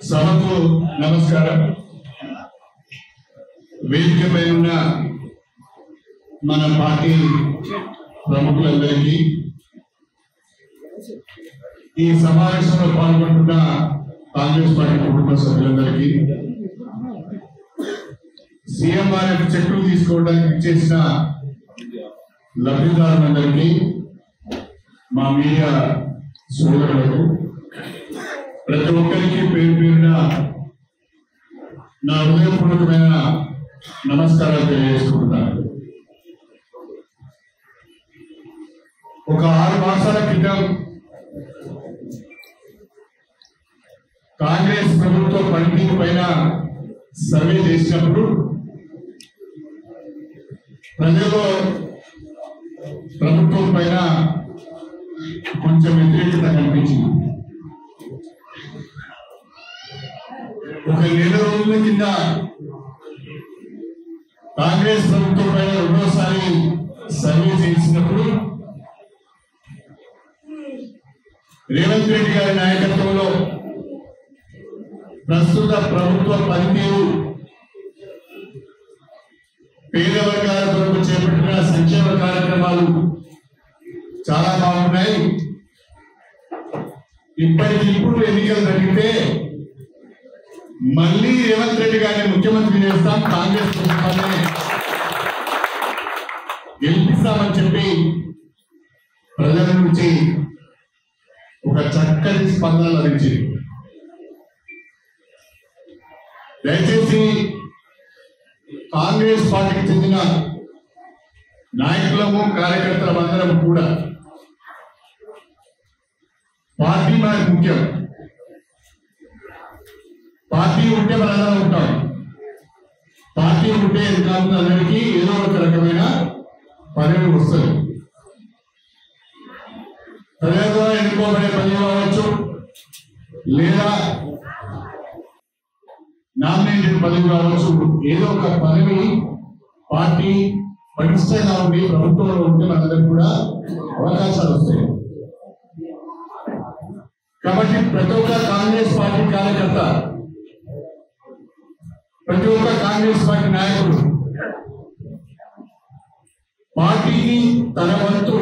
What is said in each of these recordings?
సభకు నమస్కారం. వేదికపై ఉన్న మన పార్టీ ప్రముఖులందరికీ, ఈ సమావేశంలో పాల్గొంటున్న కాంగ్రెస్ పార్టీ కుటుంబ సభ్యులందరికీ, సీఎంఆర్ఎఫ్ చెక్కులు తీసుకోవడానికి చేసిన లబ్ధిదారులందరికీ, మా మీడియా సోదరులకు ప్రతి ఒక్కరికి పేరు పేరున నా హృదయపూర్వకమైన నమస్కారాలు తెలియజేసుకుంటున్నాను. ఒక 6 మాసాల క్రితం కాంగ్రెస్ ప్రభుత్వ పనితీరు పైన సర్వే చేసినప్పుడు ప్రజల్లో ప్రభుత్వం పైన కొంచెం వ్యతిరేకత కనిపించింది. ఒక 7 రోజుల కింద కాంగ్రెస్ ప్రభుత్వం పైన రెండోసారి సర్వే చేసినప్పుడు రేవంత్ రెడ్డి గారి నాయకత్వంలో ప్రస్తుత ప్రభుత్వ పనితీరు, పేద వర్గాల కొరకు చేపట్టిన సంక్షేమ కార్యక్రమాలు చాలా బాగున్నాయి. ఇప్పుడు ఎన్నికలు జరిగితే మళ్ళీ రేవంత్ రెడ్డి గారిని ముఖ్యమంత్రి చేస్తాం, కాంగ్రెస్ ప్రభుత్వాన్ని గెలిపిస్తామని చెప్పి ప్రజల నుంచి ఒక చక్కటి స్పందన లభించింది. దయచేసి కాంగ్రెస్ పార్టీకి చెందిన నాయకులము, కార్యకర్తలందరం కూడా పార్టీ మనకు ముఖ్యం. పార్టీ ఉంటే మనందరం ఉంటాం. పార్టీ ఉంటే అందరికీ ఏదో ఒక రకమైన పదవి వస్తుంది. ప్రజల ద్వారా ఎన్నుకోబడే పదవి కావచ్చు, లేదా నామినేటెడ్ పదవి కావచ్చు. ఏదో ఒక పదవి పార్టీ పటిష్టంగా ఉండి ప్రభుత్వంలో ఉంటే మనందరికి కూడా అవకాశాలు వస్తాయి. కాబట్టి ప్రతి ఒక్క కాంగ్రెస్ పార్టీ కార్యకర్త, ప్రతి ఒక్క కాంగ్రెస్ పార్టీ నాయకుడు పార్టీని తన వంతు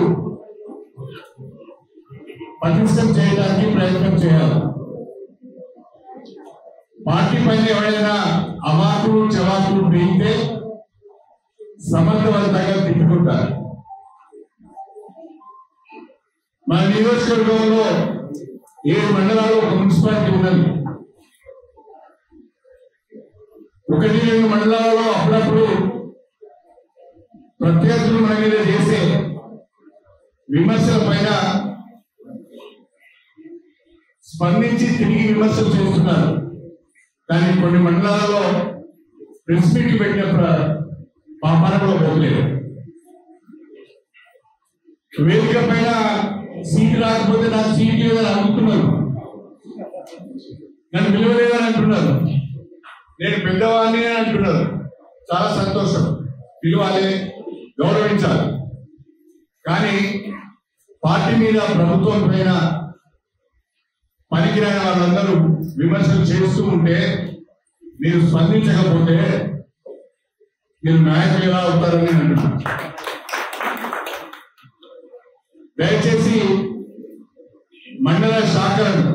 పటిష్టం చేయడానికి ప్రయత్నం చేయాలి. పార్టీ పైన ఎవరైనా అవాకులు చవాకులు పెరిగితే సమర్థవంతంగా తిట్టుకుంటారు. మన నియోజకవర్గంలో 7 మండలాలు ఒక మున్సిపాలిటీ ఉన్నది. 1-2 మండలాలలో అప్పుడప్పుడు ప్రత్యర్థులు మన మీద చేసే విమర్శల పైన స్పందించి తిరిగి విమర్శలు చేస్తున్నారు. కానీ కొన్ని మండలాలలో ప్రెస్ మీట్లు పెట్టిన పాపాన కూడా పోలేదు. వేదిక పైన సీటు రాకపోతే నాకు సీట్ లేదని అనుకుంటున్నారు, నన్ను పిలవలేదని అంటున్నారు, నేను పెద్దవాడిని అని అంటున్నారు. చాలా సంతోషం, పిలవాలి, గౌరవించాలి. కానీ పార్టీ మీద, ప్రభుత్వం పైన పనికిరాని వాళ్ళందరూ విమర్శలు చేస్తూ ఉంటే మీరు స్పందించకపోతే మీరు నాయకులు ఎలా అవుతారని అంటున్నాను. దయచేసి మండల శాఖలను,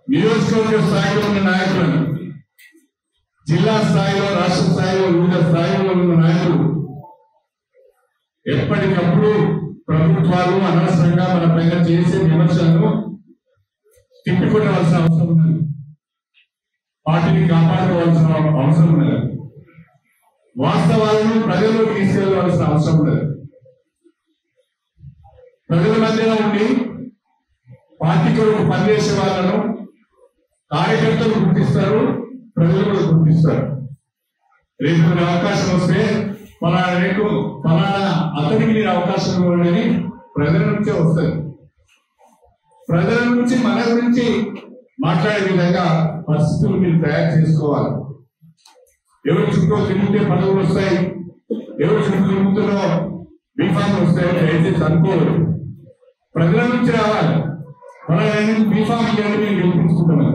నియోజకవర్గ స్థాయిలో ఉన్న నాయకులను, జిల్లా స్థాయిలో, రాష్ట్ర స్థాయిలో, వివిధ స్థాయిలో ఉన్న నాయకులు ఎప్పటికప్పుడు ప్రభుత్వాలు అనవసరంగా మన పైన చేసే విమర్శలను తిప్పికొట్టవలసిన అవసరం ఉన్నది. పార్టీని కాపాడుకోవాల్సిన అవసరం ఉన్నది. వాస్తవాలను ప్రజల్లోకి తీసుకెళ్లవలసిన అవసరం ఉన్నది. ప్రజల మధ్యలో ఉండి పార్టీ కొరకు పనిచేసే వాళ్ళను కార్యకర్తలు గుర్తిస్తారు, ప్రజలు కూడా గుర్తిస్తారు. రేపు అవకాశం వస్తే ఫలానా అతనికి నేను అవకాశం ఇవ్వండి ప్రజల నుంచే వస్తుంది. ప్రజల నుంచి మన గురించి మాట్లాడే విధంగా పరిస్థితులు మీరు తయారు చేసుకోవాలి. ఎవరి చుట్టూ తిరిగితే పదవులు వస్తాయి, ఎవరి చుట్టూ తిరుగుతున్నో బీఫామ్లు వస్తాయని దయచేసి అనుకోలేదు. ప్రజల నుంచి రావాలి. మనం బీఫామ్ ఇవ్వండి మేము గెలిపించుకుంటున్నాం.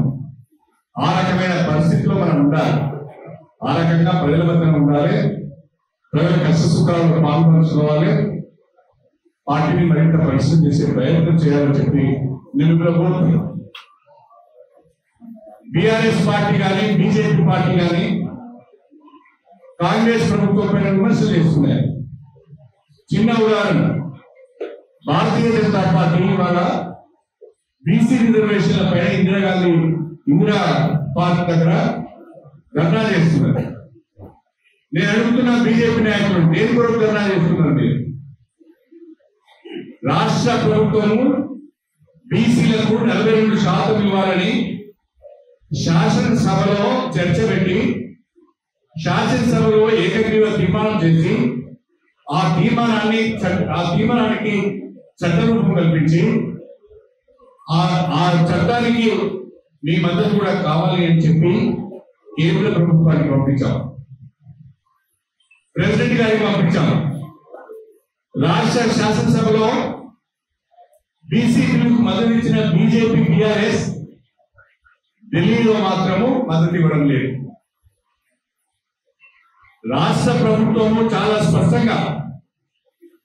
ఆ రకమైన పరిస్థితిలో మనం ఉండాలి. ఆ రకంగా ప్రజల మధ్యన ఉండాలి. ప్రజల కష్ట సుఖాలను పాల్పంచుకోవాలి. పార్టీని మరింత పరిశ్రమ చేసే ప్రయత్నం చేయాలని చెప్పి నేను కూడా కోరుతున్నాను. బీఆర్ఎస్ పార్టీ కానీ బీజేపీ పార్టీ కానీ కాంగ్రెస్ ప్రభుత్వం పైన విమర్శలు చేస్తున్నాయి. చిన్న ఉదాహరణ, భారతీయ జనతా పార్టీ ఇవాళ బీసీ రిజర్వేషన్ల పైన ఇందిరా పార్క్ దగ్గర ధర్నా చేస్తున్నారు. నేను అడుగుతున్నా బీజేపీ నాయకులు, దేని కొరకు ధర్నా చేస్తున్నారు మీరు? రాష్ట్ర ప్రభుత్వము బీసీలకు 42% ఇవ్వాలని శాసనసభలో చర్చ పెట్టి శాసనసభలో ఏకగ్రీవ తీర్మానం చేసి ఆ తీర్మానానికి చట్టరూపం కల్పించి ఆ చట్టానికి మీ మద్దతు కూడా కావాలి అని చెప్పి కేంద్ర ప్రభుత్వానికి పంపించాం, ప్రెసిడెంట్ గారికి పంపించాం. రాష్ట్ర శాసనసభలో బీసీ బిల్లుకు మద్దతు ఇచ్చిన బీజేపీ బీఆర్ఎస్ ఢిల్లీలో మాత్రము మద్దతు ఇవ్వడం లేదు. రాష్ట్ర ప్రభుత్వము చాలా స్పష్టంగా,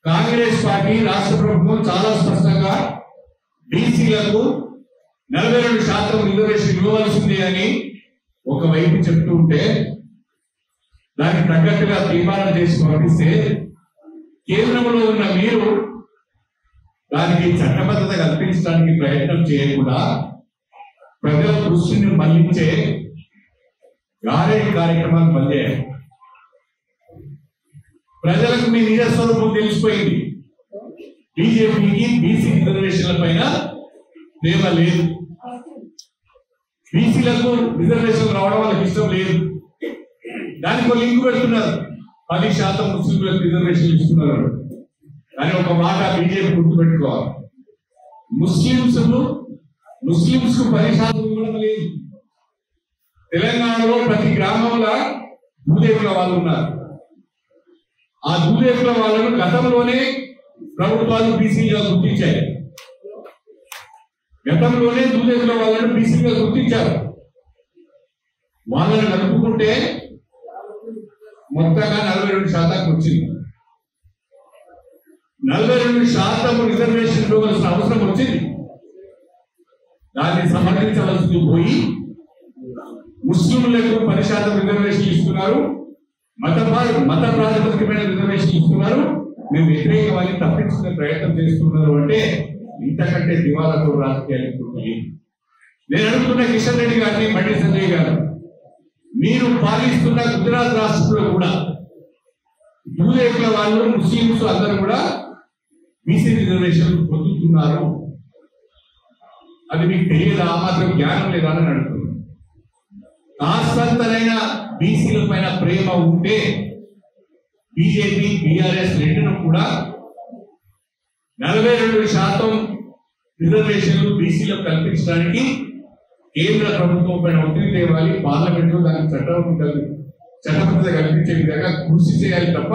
కాంగ్రెస్ పార్టీ రాష్ట్ర ప్రభుత్వం చాలా స్పష్టంగా బీసీలకు 42% రిజర్వేషన్ ఇవ్వవలసింది అని ఒకవైపు చెప్తూ ఉంటే దానికి తగ్గట్టుగా తీర్మానం చేసి పంపిస్తే కేంద్రంలో ఉన్న మీరు దానికి చట్టబద్ధత కల్పించడానికి ప్రయత్నం చేయకుండా ప్రజల దృష్టిని మళ్లించే గారేడి కార్యక్రమాలు పనిచేయాలి. ప్రజలకు మీ నిజ స్వరూపం తెలిసిపోయింది. బీజేపీకి బీసీ రిజర్వేషన్ల పైన ప్రేమ లేదు. బీసీలకు రిజర్వేషన్ రావడం వాళ్ళకి ఇష్టం లేదు. దానికి ఒక లింక్ పెడుతున్నారు, 10% ముస్లింలకు రిజర్వేషన్ ఇస్తున్నారు. కానీ ఒక మాట బీజేపీ గుర్తుపెట్టుకోవాలి, ముస్లింస్ కు 10% ఇవ్వడం లేదు. తెలంగాణలో ప్రతి గ్రామంలో భూదేవుల వాళ్ళు ఉన్నారు. ఆ భూదేవుల వాళ్ళను గతంలోనే ప్రభుత్వాలు బీసీగా గుర్తించాయి. గతంలోనే భూదేవుల వాళ్ళను బీసీగా గుర్తించారు. వాళ్ళని నడుపుకుంటే మొత్తంగా 42% వచ్చింది. 42% రిజర్వేషన్ ఇవ్వవలసిన అవసరం వచ్చింది. దాన్ని సమర్థించవలసింది పోయి ముస్లింలకు 10% రిజర్వేషన్ ఇస్తున్నారు, మత ప్రాతిపదికమైన రిజర్వేషన్ ఇస్తున్నారు, మేము వ్యతిరేకవాన్ని తప్పించుకునే ప్రయత్నం చేస్తున్నారు. అంటే ఇంతకంటే దివాలాతో రాజకీయాలు నేను అడుగుతున్న కిషన్ రెడ్డి గారిని, బండి సంజయ్ గారు, మీరు పాలిస్తున్న గుజరాత్ రాష్ట్రంలో కూడా భూదేవుల వాళ్ళు ముస్లింస్ అందరూ కూడా బీసీ రిజర్వేషన్ పొందుతున్నారు. అది మీకు తెలియదా? ఆ మాత్రం జ్ఞానం లేదా అని అడుగుతున్నారు. కాస్తంతనైనా బీసీల పైన ప్రేమ ఉంటే బీజేపీ బీఆర్ఎస్ రెండును కూడా 42% రిజర్వేషన్లు బీసీలకు కల్పించడానికి కేంద్ర ప్రభుత్వం పైన ఒత్తిడి తేవాలి. పార్లమెంట్ లో దానికి చట్టబద్ధత కల్పించే విధంగా కృషి చేయాలి తప్ప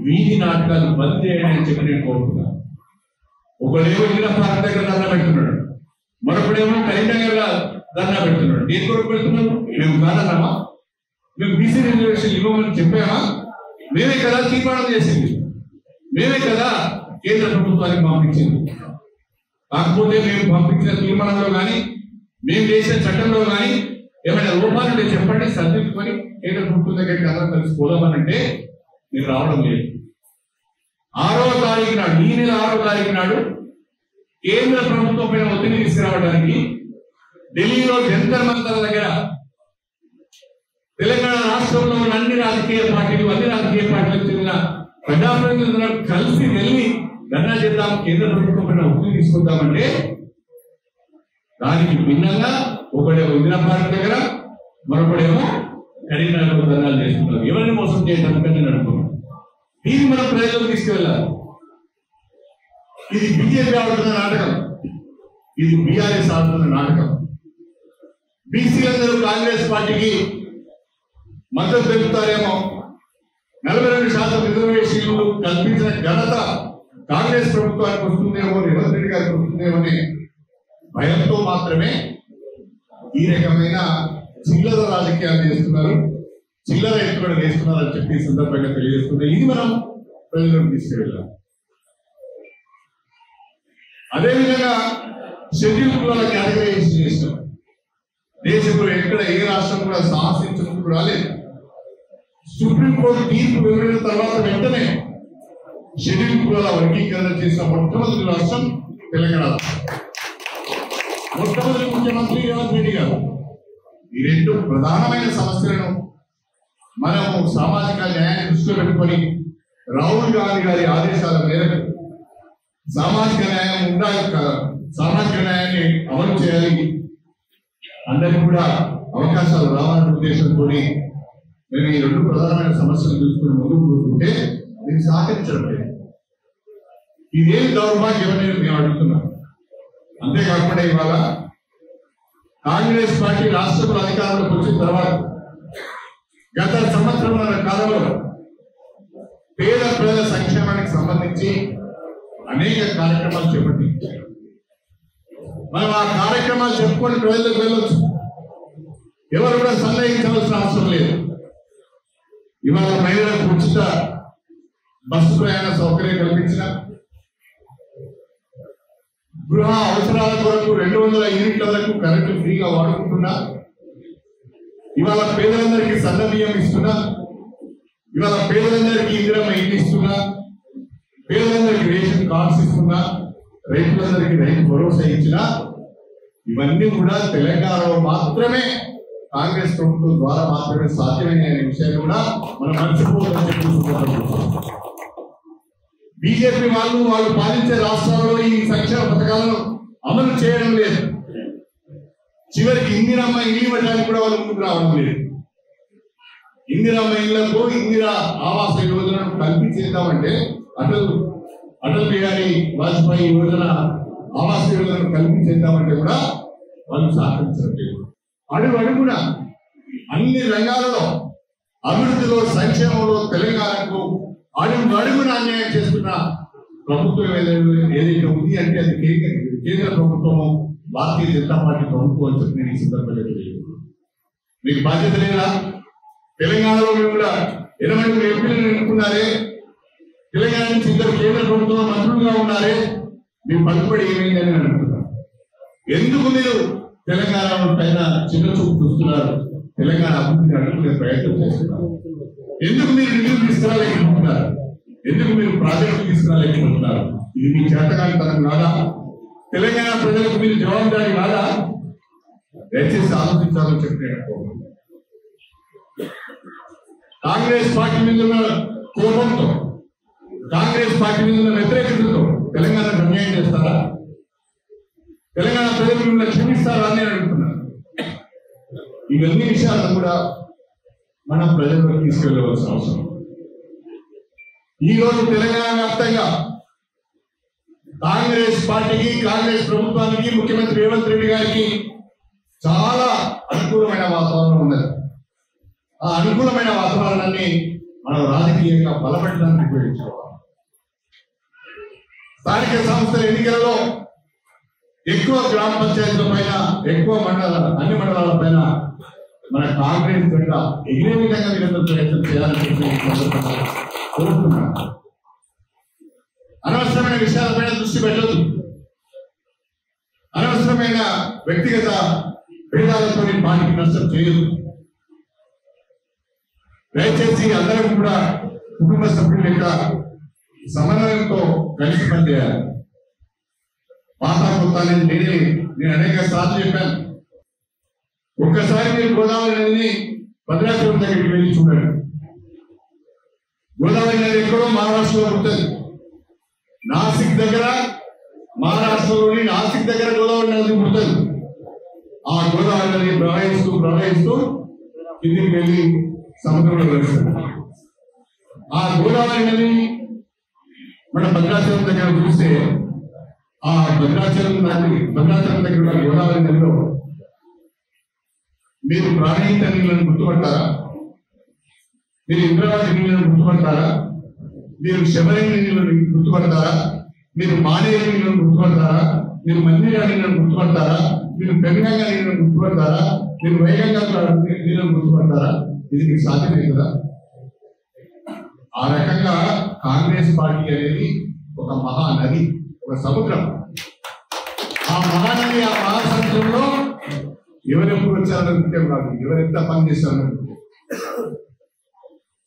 వీధి నాటకాలు బంద్ చేయాలని అని చెప్పి నేను కోరుతున్నాను. ఒకడేమో ఇందిరా పార్క్ దగ్గర ధర్నా పెడుతున్నాడు, మరొకడేమో కరీంనగర్ ధర్నా పెడుతున్నాడు. దేని కొరకు పెడుతున్నాడు? మేము కాదన్నామా? మేము బీసీ రిజర్వేషన్ ఇవ్వమని చెప్పామా? మేమే కదా తీర్మానం చేసింది, మేమే కదా కేంద్ర ప్రభుత్వానికి పంపించింది. కాకపోతే మేము పంపించిన తీర్మానంలో కానీ మేము చేసిన చట్టంలో కానీ ఏమైనా లోపాలు చెప్పండి, సర్దిద్దుకొని కేంద్ర ప్రభుత్వం దగ్గరికి అందరం కలిసి పోదామనంటే మీరు రావడం లేదు. 6వ తారీఖు నాడు, ఈ నెల 6వ తారీఖు నాడు కేంద్ర ప్రభుత్వం పైన ఒత్తిడి తీసుకురావడానికి ఢిల్లీలో జంతర్ మంతర్ దగ్గర తెలంగాణ రాష్ట్రంలో ఉన్న అన్ని రాజకీయ పార్టీలకు చెందిన ప్రజాప్రతినిధులను కలిసి వెళ్ళి ధర్నా చేద్దాం, కేంద్ర ప్రభుత్వం పైన ఒత్తిడి తీసుకుందామంటే దానికి భిన్నంగా ఒకడేమో ఇందిరా పార్క్ దగ్గర, మరొకడేమో కరీంనగర్లో ధర్నాలు చేస్తున్నారు. ఎవరిని మోసం చేయడానికి నేను అనుకున్నాను. దీన్ని మనం ప్రజలకు తీసుకువెళ్ళాలి. ఇది బీజేపీ ఆడుతున్న నాటకం, ఇది బీఆర్ఎస్ ఆడుతున్న నాటకం. బీసీలందరూ కాంగ్రెస్ పార్టీకి మద్దతు తెలుపుతారేమో, 42% రిజర్వేషన్లు కల్పించిన ఘనత కాంగ్రెస్ ప్రభుత్వానికి వస్తుందేమో, రేవంత్ రెడ్డి గారికి వస్తుందేమో అని భయంతో మాత్రమే ఈ రకమైన చిల్లర రాజకీయాలు చేస్తున్నారు, చిల్లర ఎత్తుగడ వేస్తున్నారు అని చెప్పి సందర్భంగా తెలియజేస్తున్నారు. ఇది మనం ప్రజలకు తీసుకువెళ్ళాం. అదేవిధంగా షెడ్యూల్ కులాల కేటగరైజేషన్ చేస్తాం. దేశంలో ఎక్కడ ఏ రాష్ట్రం కూడా సాహసించినప్పుడు రాలేదు. సుప్రీంకోర్టు తీర్పు వెలువడిన తర్వాత వెంటనే షెడ్యూల్ కులాల వర్గీకరణ చేసిన మొట్టమొదటి రాష్ట్రం తెలంగాణ. మొట్టమొదటి ముఖ్యమంత్రి రేవంత్ రెడ్డి గారు ఈ రెండు ప్రధానమైన సమస్యలను మనము సామాజిక న్యాయాన్ని దృష్టిలో పెట్టుకొని రాహుల్ గాంధీ గారి ఆదేశాల మేరకు సామాజిక న్యాయం ఉండాలి, సామాజిక న్యాయాన్ని అమలు చేయాలి, అందరికీ కూడా అవకాశాలు రావాలనే ఉద్దేశంతో మేము ఈ రెండు ప్రధానమైన సమస్యలు చూసుకుని ముందుకు పోతుంటే దీన్ని సహకరించడం లేదు. ఇదేం దౌర్భాగ్యం అని మేము అడుగుతున్నాం. అంతేకాకుండా ఇవాళ కాంగ్రెస్ పార్టీ రాష్ట్రంలో అధికారంలోకి వచ్చిన తర్వాత గత సంవత్సరాల కాలంలో పేద ప్రజల సంక్షేమానికి సంబంధించి అనేక కార్యక్రమాలు చేపట్టించారు. మనం ఆ కార్యక్రమాలు చెప్పుకొని ప్రజలకు వెళ్ళొచ్చు, ఎవరు కూడా సందేహించవలసిన అవసరం లేదు. ఇవాళ మహిళలకు ఉచిత బస్సు ప్రయాణ సౌకర్యం కల్పించిన, గృహ అవసరాల కొరకు 200 యూనిట్ల వరకు కరెంటు ఫ్రీగా వాడుకుంటున్నా, ఇవాళ పేదలందరికీ సన్న బియ్యం ఇస్తున్నా, ఇవాళ పేదలందరికీ ఇందిరమ్మ ఇల్లు ఇస్తున్నా, పేదలందరికీ రేషన్ కార్డ్స్ ఇస్తున్నా, రైతులందరికీ రైతు భరోసా ఇచ్చిన, ఇవన్నీ కూడా తెలంగాణలో మాత్రమే కాంగ్రెస్ ప్రభుత్వం ద్వారా మాత్రమే సాధ్యమైన విషయాన్ని కూడా మనం మర్చిపోవాలని చెప్పుకుంటున్నాం. బీజేపీ వాళ్ళు పాలించే రాష్ట్రాల్లో ఈ సంక్షేమ పథకాలను అమలు చేయడం లేదు. చివరికి ఇందిరమ్మ ఇల్లు ఇవ్వడానికి కూడా వాళ్ళు ముందుకు రావడం లేదు. ఇందిరమ్మ ఇళ్లకు ఇందిరా ఆవాస యోజనను కల్పించేద్దామంటే అటల్ బిహారీ వాజ్పేయి యోజన ఆవాస యోజనను కల్పించేద్దామంటే కూడా వాళ్ళు సహకరించడం లేదు. అడుగున అన్ని రంగాలలో అభివృద్ధిలో సంక్షేమంలో తెలంగాణకు అడుగున అన్యాయం చేస్తున్న ప్రభుత్వం ఏదైతే ఉంది అంటే అది కేంద్ర ప్రభుత్వము, భారతీయ జనతా పార్టీ ప్రభుత్వం అని చెప్పి నేను ఈ సందర్భంగా తెలియదు. మీకు బాధ్యత లేదా? తెలంగాణలో మేము కూడా 80 ఎంపీలను ఎన్నుకున్నారే, తెలంగాణ నుంచి 2 కేంద్ర ప్రభుత్వం మంత్రులుగా ఉన్నారే, మీ పలుకుబడి ఏమైందని అనుకుంటున్నాను. ఎందుకు మీరు తెలంగాణ పైన చిన్న చూపు చూస్తున్నారు? తెలంగాణ అభివృద్ధిని అడ్డుకునే ప్రయత్నం చేస్తున్నారు. ఎందుకు మీరు నిధులు తీసుకురాలేకపోతున్నారు? ఎందుకు మీరు ప్రాజెక్టులు తీసుకురాలేకపోతున్నారు? ఇది మీ చేతకానితనం కాదా? తెలంగాణ ప్రజలకు మీరు జవాబుదారీ కాదా? దయచేసి ఆలోచించాలని చెప్పినట్టు కాంగ్రెస్ పార్టీ మీద ఉన్న కోపంతో, కాంగ్రెస్ పార్టీ మీద ఉన్న వ్యతిరేకతతో తెలంగాణకు అన్యాయం చేస్తారా? తెలంగాణ ప్రజలు మిమ్మల్ని క్షమిస్తారా అని అడుగుతున్నారు. ఇవన్నీ విషయాలను కూడా మనం ప్రజల్లోకి తీసుకెళ్లవలసిన అవసరం. ఈ రోజు తెలంగాణ వ్యాప్తంగా కాంగ్రెస్ పార్టీకి, కాంగ్రెస్ ప్రభుత్వానికి, ముఖ్యమంత్రి రేవంత్ రెడ్డి గారికి చాలా అనుకూలమైన వాతావరణం ఉన్నది. ఆ అనుకూలమైన వాతావరణాన్ని మనం రాజకీయంగా బలపడడానికి ఉపయోగించుకోవాలి. స్థానిక సంస్థల ఎన్నికలలో ఎక్కువ గ్రామ పంచాయతీల పైన, ఎక్కువ అన్ని మండలాల పైన మన కాంగ్రెస్ జెండా ఎగిరే విధంగా వీరందరూ ప్రయత్నం చేయాలని కోరుతున్నాను. అనవసరమైన విషయాలపైన దృష్టి పెట్టదు. అనవసరమైన వ్యక్తిగత భేదాలతో పార్టీకి నష్టం చేయదు. దయచేసి అందరం కూడా కుటుంబ సభ్యుల యొక్క సమన్వయంతో కలిసి పనిచేయాలి. పాత కొత్తాన్ని నేను అనేక సార్లు చెప్పాను. ఒక్కసారి మీరు గోదావరి నదిని భద్రాచలం దగ్గరికి వెళ్ళి చూడండి. గోదావరి నది ఎక్కడో మహారాష్ట్రలో ఉంటుంది. నాసిక్ దగ్గర, మహారాష్ట్రలోని నాసిక్ దగ్గర గోదావరి నది పుడుతుంది. ఆ గోదావరి నది ప్రవహిస్తూ కిందికి వెళ్ళి సముద్రంలో కలుస్తుంది. ఆ గోదావరి నది మన భద్రాచలం దగ్గర చూస్తే, ఆ భద్రాచలం దగ్గర గోదావరి నదిలో మీరు ప్రాణహిత నీళ్లను గుర్తుపడతారా? మీరు ఇంద్రావతి నీళ్లను గుర్తుపడతారా? మీరు శబరి నీళ్లను గుర్తుపడతారా? మీరు మానేరు నీళ్లను గుర్తుపడతారా? మీరు మందిగా నేను గుర్తుపడతారా, మీరు పెరుగంగా నేను గుర్తుపడతారా, మీరు వేగంగా నేను గుర్తుపడతారా? ఇది మీకు సాధ్యమే కదా. ఆ రకంగా కాంగ్రెస్ పార్టీ అనేది ఒక మహానది, ఒక సముద్రం. ఆ మహానది, ఆ మహాసముద్రంలో ఎవరెప్పుడు వచ్చారని ముఖ్యం కాదు, ఎవరెంత పనిచేస్తారని ముఖ్యం,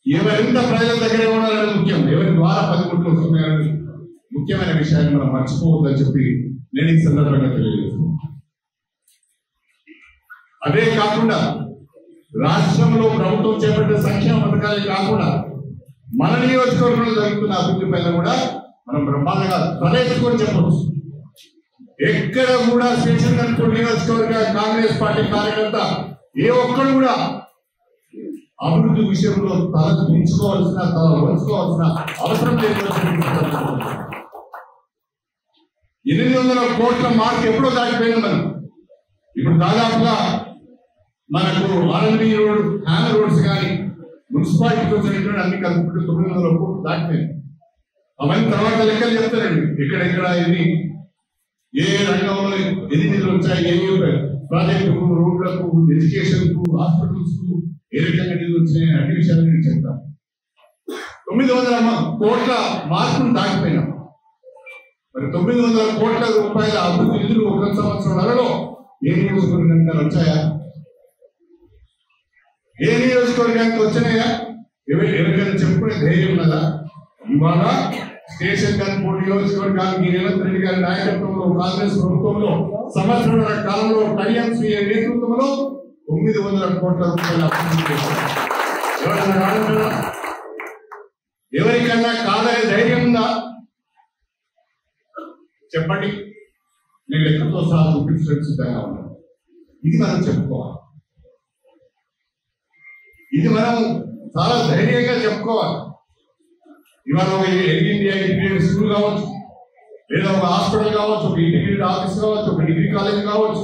ఎవరెంత ప్రజల దగ్గర ఉన్నారని ముఖ్యం, ఎవరి ద్వారా 10 కోట్లు వస్తున్నాయని ముఖ్యమైన విషయాన్ని మనం మర్చిపోవద్దని చెప్పి నేను ఈ సందర్భంగా తెలియజేస్తున్నాను. అదే కాకుండా రాష్ట్రంలో ప్రభుత్వం చేపట్టే సంక్షేమ పథకాలే కాకుండా మన నియోజకవర్గంలో జరుగుతున్న అభివృద్ధి పైన కూడా మనం బ్రహ్మాండంగా తలెత్తుకొని చెప్పవచ్చు. ఎక్కడ కూడా స్టేషన్ కనుక నియోజకవర్గ కాంగ్రెస్ పార్టీ కార్యకర్త ఏ ఒక్కడు కూడా అభివృద్ధి విషయంలో తల దించుకోవాల్సిన, తల వంచుకోవాల్సిన అవసరం లేదు. 800 కోట్ల మార్క్ ఎప్పుడో దాటిపోయినా మనం ఇప్పుడు దాదాపుగా మనకు ఆర్ఎన్బి రోడ్, హ్యామర్ రోడ్స్ కానీ మున్సిపాలిటీకి వచ్చినటువంటి అన్ని కలుపుకుంటూ 900 కోట్లు దాటిపోయింది. అవన్నీ తర్వాత లెక్కలు చెప్తారండి, ఎక్కడెక్కడ ఎన్ని, ఏ రంగంలో ఎన్ని నిధులు వచ్చాయి, ఏ ప్రాజెక్టుకు, రోడ్లకు, ఎడ్యుకేషన్ కు, హాస్పిటల్స్ కు ఏ రకంగా నిధులు వచ్చినాయి అన్ని విషయాలు నేను చెప్తాను. 900 కోట్ల మార్కును దాటిపోయినాం. మరి 900 కోట్ల రూపాయల అభివృద్ధి నిధులు 1 సంవత్సరంలో ఏ నియోజకవర్గానికి వచ్చాయా? ఏ నియోజకవర్గానికి వచ్చినాయా? ఎవరికైనా చెప్పుకునే ధైర్యం ఉన్నదా? ఇవాళ స్టేషన్ కనుక నియోజకవర్గానికి రేవంత్ రెడ్డి గారి నాయకత్వంలో, కాంగ్రెస్ ప్రభుత్వంలో సంవత్సరాల కాలంలో టీఎంసీ నేతృత్వంలో 900 కోట్ల రూపాయల అభివృద్ధి చేశారు. ఎవరైనా కాదంటారా? ఎవరికన్నా కాదనే ధైర్యం ఉందా? చెప్పండి. నేను లెక్కతో సహా చూపించడానికి సిద్ధంగా ఉన్నాను. ఇది మనం చెప్పుకోవాలి, ఇది మనం చాలా ధైర్యంగా చెప్పుకోవాలి. ఇవాళ ఒక ఇంటిగ్రేటెడ్ స్కూల్ కావచ్చు, లేదా ఒక హాస్పిటల్ కావచ్చు, ఒక ఇంటిగ్రేటెడ్ ఆఫీస్ కావచ్చు, ఒక డిగ్రీ కాలేజ్ కావచ్చు,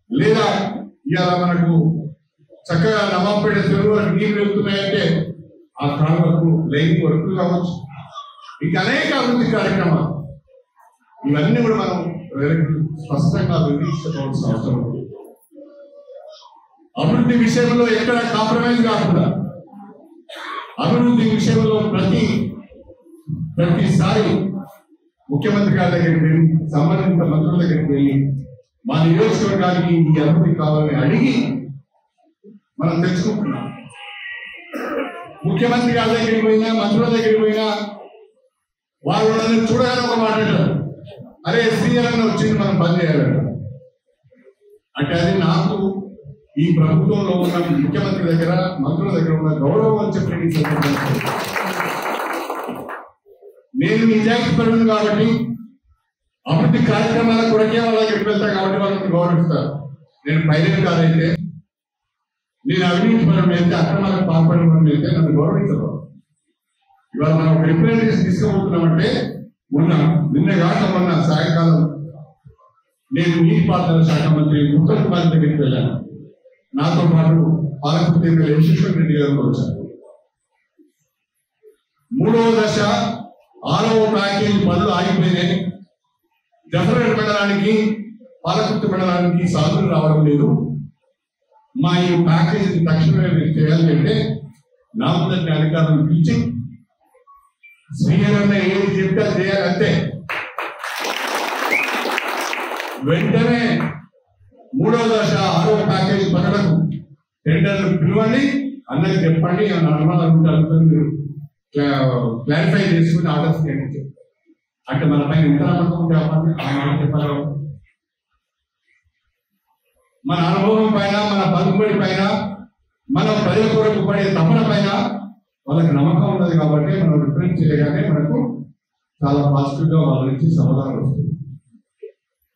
లేదా ఇవాళ మనకు చక్కగా నవాంపేట చెరువు నీళ్లు వెళ్తున్నాయంటే ఆ కాలువకు లైన్ వర్కులు కావచ్చు, ఇంకా అనేక అభివృద్ధి కార్యక్రమాలు, ఇవన్నీ కూడా మనం స్పష్టంగా వివరించుకోవాల్సిన అవసరం ఉంది. అభివృద్ధి విషయంలో ఎక్కడ కాంప్రమైజ్ కాకుండా, అభివృద్ధి విషయంలో ప్రతిసారి ముఖ్యమంత్రి గారి దగ్గరికి వెళ్ళి, సంబంధిత మంత్రుల దగ్గరికి వెళ్ళి, మా నియోజకవర్గానికి ఈ అభివృద్ధి కావాలని అడిగి మనం తెచ్చుకుంటున్నాం. ముఖ్యమంత్రి గారి దగ్గరికి పోయినా, మంత్రుల దగ్గరికి పోయినా వాళ్ళు నన్ను చూడగానే ఒక మాట అంటారు, అరే శ్రీహరణ వచ్చింది, మనం పని చేయాలంట. అంటే అది నాకు ఈ ప్రభుత్వంలో ఉన్న ముఖ్యమంత్రి దగ్గర, మంత్రుల దగ్గర ఉన్న గౌరవం అని చెప్పి నేను నిజాయితీ పరుడు కాబట్టి అభివృద్ధి కార్యక్రమాల కొరకే వాళ్ళ దగ్గరికి వెళ్తా కాబట్టి వాళ్ళని గౌరవిస్తారు. నేను పైలట్ కాదైతే, నేను అవినీతి పరుడు అయితే, అక్రమాలకు పాల్పడిన వాడిని అయితే నన్ను గౌరవించరు. ఇవాళ మనం ఒక రిప్రజెంటేషన్ తీసుకుపోతున్నామంటే మొన్న సాయంకాలం నేను నీటిపారుదల శాఖ మంత్రి ఉత్తమ్ కుమార్ దగ్గరికి వెళ్ళాను. నాతో పాటు పాలకుర్తి ఎమ్మెల్యే యశ్వంత్ రెడ్డి గారు వచ్చారు. 3వ దశ 6వ ప్యాకేజీ పనులు ఆగిపోయినాయి. జఫర్గఢ్ మండలానికి, పాలకుర్తి మండలానికి సాగులు రావడం లేదు. మా ఈ ప్యాకేజీ తక్షణమే చేయాలి అంటే నా ముందరి అధికారులను పిలిచి శ్రీహరణ ఏది చెప్తే చేయాలంటే వెంటనే 3వ దశ 6వ ప్యాకేజీ పనులకు టెండర్లు పిలవండి, అందరికి చెప్పండి, ఏమైనా అనుమానాలు ఉంటే మీరు క్లారిఫై చేసుకుని ఆర్డర్స్ చేయండి. అంటే మన పైన ఎంత నమ్మకం ఉంటే చెప్పాలి. మన అనుభవం పైన, మన పలుకుబడి పైన, మన ప్రజల కొరకు పడే తపన పైన వాళ్ళకి నమ్మకం ఉన్నది కాబట్టి మనం రిప్రజెంట్ చేయగానే మనకు చాలా పాజిటివ్ గా వాళ్ళ నుంచి సమాధానం వస్తుంది.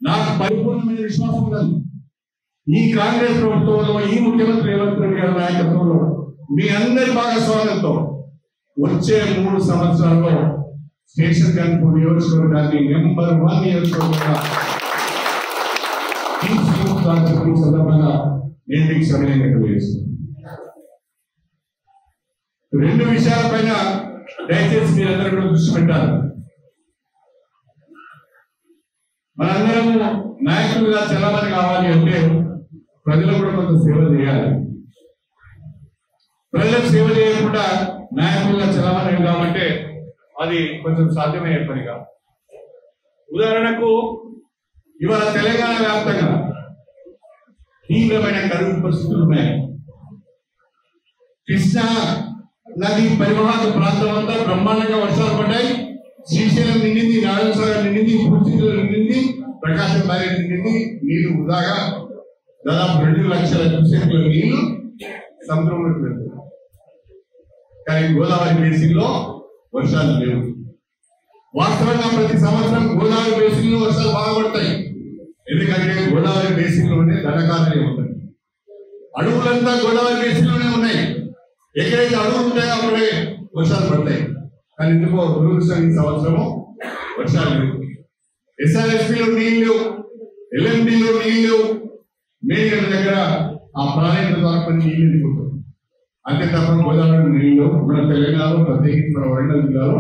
నాకు పరిపూర్ణమైన విశ్వాసం ఉన్నది ఈ కాంగ్రెస్ ప్రభుత్వంలో, ఈ ముఖ్యమంత్రి రేవంత్ రెడ్డి గారి నాయకత్వంలో మీ అందరి భాగస్వామ్యంతో వచ్చే 3 సంవత్సరాల్లో స్టేషన్ గన్పూర్ నియోజకవర్గాన్ని నెంబర్ 1 నియోజకవర్గంగా సందర్భంగా నేను మీకు సమయంగా తెలియజేస్తున్నాను. 2 విషయాలపైన దయచేసి మీరందరూ కూడా దృష్టి పెట్టాలి. మనందరము నాయకులుగా చలామణి కావాలి అంటే ప్రజలు కూడా కొంత సేవ చేయాలి. ప్రజలకు సేవ చేయకుండా నాయకులుగా చలామణి కావాలంటే అది కొంచెం సాధ్యమయ్యే పని కాదు. ఉదాహరణకు ఇవాళ తెలంగాణ వ్యాప్తంగా తీవ్రమైన కరువు పరిస్థితులు ఉన్నాయి. కృష్ణా నది పరివాహక ప్రాంతం అంతా బ్రహ్మాండంగా వర్షాలు పడ్డాయి. శ్రీశైలం నిండింది, నారాయణ సాగర్ నిండింది, పూర్తిలో నిండింది, ప్రకాశం బ్యారేజ్ నిండింది. నీళ్లు వృధాగా దాదాపు 2 లక్షల క్యూసెక్ల నీళ్లు సముద్రంలోకి వెళ్తున్నాయి. కానీ గోదావరి బేసిన్ లో వర్షాలు లేవు. వాస్తవంగా ప్రతి సంవత్సరం గోదావరి బేసిన్ లో వర్షాలు బాగా పడతాయి. ఎందుకంటే గోదావరి బేసిన్ లోనే దండకారణ్యం ఉంటుంది. అడవులంతా గోదావరి బేసిన్ లోనే ఉన్నాయి. ఎక్కడైతే అడవులు ఉంటాయో అక్కడే వర్షాలు పడతాయి. కానీ ఎందుకో దురదృష్టం ఈ సంవత్సరము వర్షాలు లేవు. ఎస్ఆర్ఎస్పీలో నీళ్లు, ఎల్ఎండిలో నీళ్లు, మేడిగల దగ్గర ఆ ప్రాజెక్టు ద్వారా కొన్ని నీళ్లు వెళ్ళిపోతుంది. అంతే తప్ప గోదావరి నీళ్లు మన తెలంగాణలో ప్రత్యేకించి మన వరంగల్ జిల్లాలో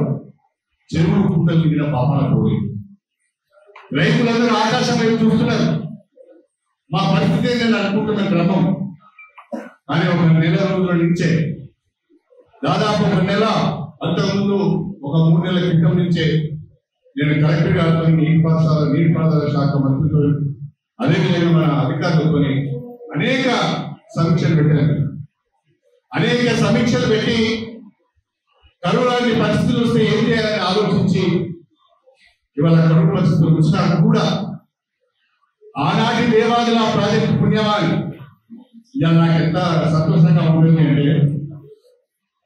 చెరువులు కుంటలు నిండిన పాపాల పోయి రైతులందరూ ఆకాశం వైపు చూస్తున్నారు. మా పరిస్థితి నేను అనుకుంటున్న క్రమం కానీ ఒక నెల రోజుల నుంచే దాదాపు ఒక నెల అంతకుముందు ఒక 3 నెలల క్రితం నుంచే నేను కలెక్టర్ గారితో నీటిపారుదల శాఖ మంత్రితో అదేవిధంగా మన అధికారులతో అనేక సమీక్షలు పెట్టాను. అనేక సమీక్షలు పెట్టి కరువు లాంటి పరిస్థితులు వస్తే ఏం చేయాలని ఆలోచించి ఇవాళ కరువు పరిస్థితులు వచ్చినా కూడా ఆనాటి దేవాదుల ప్రాజెక్టు పుణ్యమాని ఇలా నాకు ఎంత సంతోషంగా ఉంటుంది అంటే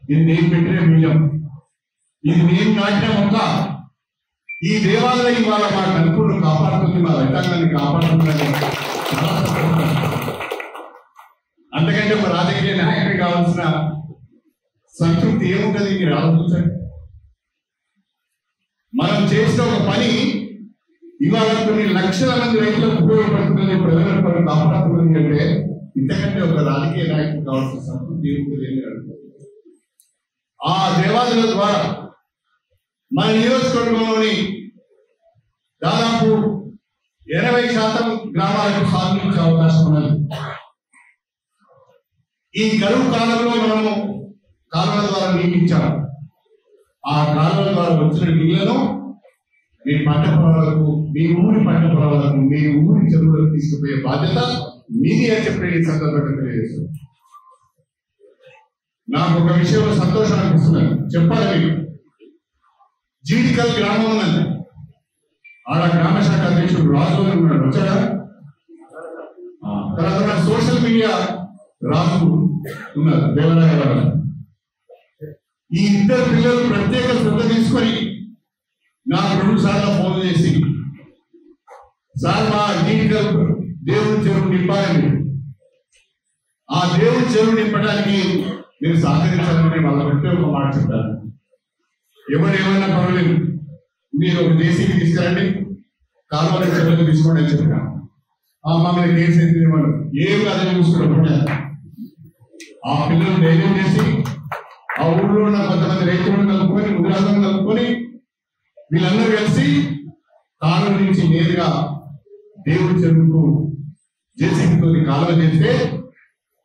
ఇది నేను పెట్టిన బీజం, ఇది నేను నాటిన మొక్క. ఈ దేవాలయం ఇవాళ మా కనుకూలు కాపాడుతుంది, మా రైతాంగాన్ని కాపాడుతుందని అంతకంటే ఒక రాజకీయ నాయకుడికి కావాల్సిన సంతృప్తి ఏముంటుంది మీరు ఆలోచించండి. మనం చేసిన ఒక పని ఇవాళ కొన్ని లక్షల మంది రైతులకు ఉపయోగపడుతుంది, ప్రజలను కాపాడుతుంది అంటే ఇంతకంటే ఒక రాజకీయ నాయకుడికి కావాల్సిన సంతృప్తి ఏముంటుంది అని అడుగుతుంది. ఆ దేవాలయాల ద్వారా మన నియోజకవర్గంలోని దాదాపు 80% గ్రామాలకు సాధించే అవకాశం ఉన్నది. ఈ కరువు కాలంలో మనము కాలువల ద్వారా నీళ్ళు ఇచ్చాము. ఆ కాలువల ద్వారా వచ్చిన నీళ్లను మీ పంట పొలాలకు, మీ ఊరి పంట పొలాలకు, మీ ఊరి చెరువులకు తీసుకుపోయే బాధ్యత మీది అని చెప్పి ఈ సందర్భంగా తెలియజేస్తాం. నాకు ఒక విషయంలో సంతోషం అనిపిస్తున్నది, చెప్పాలి మీకు. జీడికల్ గ్రామం ఉన్నది, ఆడ గ్రామ శాఖ అధ్యక్షుడు రాజు ఉన్నాడు, వచ్చాడా? తర్వాత సోషల్ మీడియా రాజు ఉన్నారు, దేవరాయ. ఈ 2 పిల్లలు ప్రత్యేక శ్రద్ధ తీసుకొని నాకు 2 సార్లు ఫోన్ చేసి, సార్ మా జీడికల్ దేవుడి చెరువు నింపాలని, ఆ దేవుడి చెరువు నింపడానికి మీరు సహకరించాలని వాళ్ళ పెట్టి ఒక మాట చెప్పారు. ఎవరు ఏమన్నా పర్వాలేదు, మీరు ఒక జేసీబీ తీసుకురండి, కాలువల చెరువులు తీసుకోండి అని చెప్పాను. మా మీద కేసు అయితే ఏమి అదే చూసుకున్నప్పుడు ఆ పిల్లలు ధైర్యం చేసి ఆ ఊళ్ళో ఉన్న కొంతమంది రైతులను కలుపుకొని, ముద్రాలను కలుపుకొని వీళ్ళందరూ కలిసి కాలువ నుంచి నేరుగా దేవుడి చెరువుకు జేసీబీతో కాలువ చేస్తే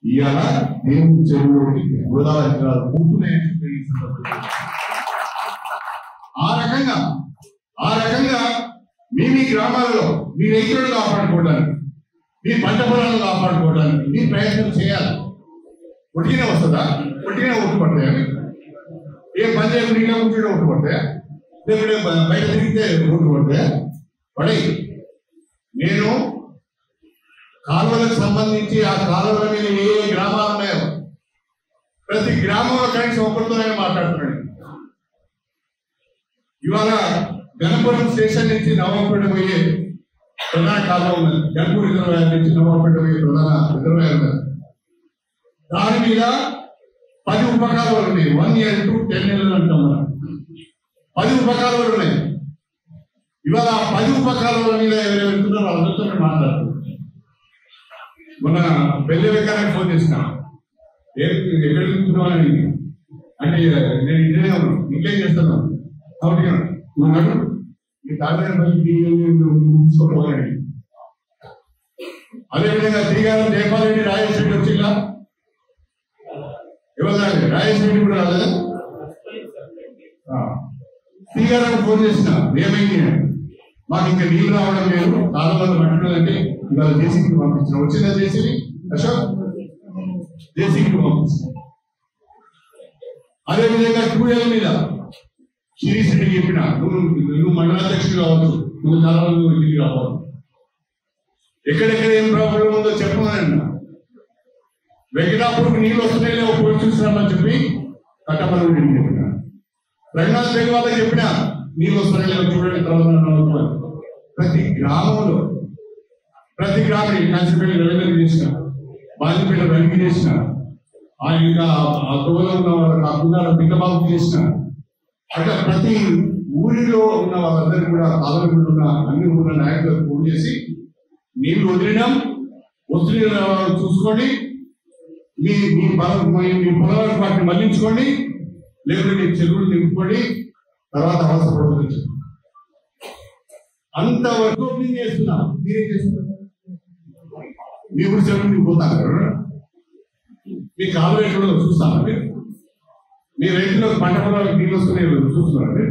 ఇవాళ దేవుడి చెరువులోకి గోదావరి జిల్లాలో పూర్తున్నాయని చెప్పి ఆ రకంగా మీ గ్రామాలలో మీ రైతులను కాపాడుకోవడానికి, మీ పంట పొలాలను కాపాడుకోవడానికి మీ ప్రయత్నం చేయాలి. ఒట్టినే వస్తుందా? ఒట్టినే ఓటు పడతాయా? ఏ పని చేయకుండా ఇంకా ఉంటే ఓటు పడతాయా? లేకపోతే బయట తిరిగితే ఓటు పడతాయా? పడై. నేను కాలువలకు సంబంధించి ఆ కాలువల మీద ఏ గ్రామాలు ఉన్నాయో ప్రతి గ్రామంలో కనీసం ఒకరితోనే మాట్లాడుతున్నాడు. ఇవాళ గణపురం స్టేషన్ నుంచి నవాపేట పోయే ప్రధాన కాలువ ఉన్నది, గణపూర్ రిజర్వాయర్ నుంచి నవాపేట పోయే ప్రధాన రిజర్వాయర్ ఉన్నది. దాని మీద 10 ఉపకాలువలు ఉన్నాయి. 1 year to 10 years అంటాం మనం. 10 ఉపకాలువలు ఉన్నాయి. ఇవాళ 10 ఉపకాలువల మీద ఎవరు వెళ్తున్నారో వాళ్ళతో మాట్లాడుతున్నారు. మొన్న పెళ్లి వెంకయ్యకి ఫోన్ చేసిన, ఎక్కడ వెళ్తున్నామని అంటే నేను ఇంట్లోనే ఉన్నాను, ఇంకేం చేస్తున్నాను కాబట్టి నువ్వు ఈ తాళ చూసుకోపోగలండి. అదేవిధంగా శ్రీగారం జయపాల్ రెడ్డి రాజేష్ రెడ్డి వచ్చిందా? ఎవరు రాజేష్ రెడ్డి కూడా రాలేదా? శ్రీగారం ఫోన్ చేసిన ఏమైంది, మాకు ఇంకా నీళ్ళు రావడం లేదు, కాలువలు పట్టడంటే ఇవాళ జేసీబీ పంపించిన. వచ్చిందా జేసీబీ? అశోక్ జేసీబీ పంపించిన. అదేవిధంగా 2L మీద శిరీష్ రెడ్డి చెప్పిన, నువ్వు మండలాధ్యక్షుడు కావచ్చు, నువ్వు కాలువలు ఇంటికి రావాలి, ఎక్కడెక్కడ ఏం ప్రాబ్లం ఉందో చెప్పమని. వెంకటాపూర్కి నీళ్ళు వస్తున్నాయి ఒక పోయి చూస్తున్నామని చెప్పి కట్టమని చెప్పిన. రంగనాథ్ బేగ్ వాళ్ళకి చెప్పిన నీళ్ళు వస్తున్నాయి చూడండి తర్వాత. ప్రతి గ్రామంలో ప్రతి గ్రామం కాంచిపేట రవీంద్ర చేసిన, బాలిపేట రవికి చేసిన, ఆ ఇంకా ఆ తోలో ఉన్న వాళ్ళకి ఆ కుదాల బిడ్డబాబు చేసిన, అట్లా ప్రతి ఊరిలో ఉన్న వాళ్ళందరికీ కూడా కాలంలో ఉన్న అన్ని ఊళ్ళ నాయకులకు ఫోన్ చేసి నీళ్లు వదిలినాం, వస్తున్న చూసుకోండి, మీ పొలాలకు వాటిని మళ్లించుకోండి, లేకపోతే మీ చెరువులు నింపుకోండి, తర్వాత అవసరపడుతుంది. అంతవరకు నేను చేస్తున్నా. మీరేం చేస్తున్నారు? మీ ఊరి చెరువులు పోతాను, మీ కాలువ ఎక్కడో చూస్తాను. మీ రైతులకు పంట పొలాలకు నీళ్ళు వస్తున్నాయి చూస్తున్నారు.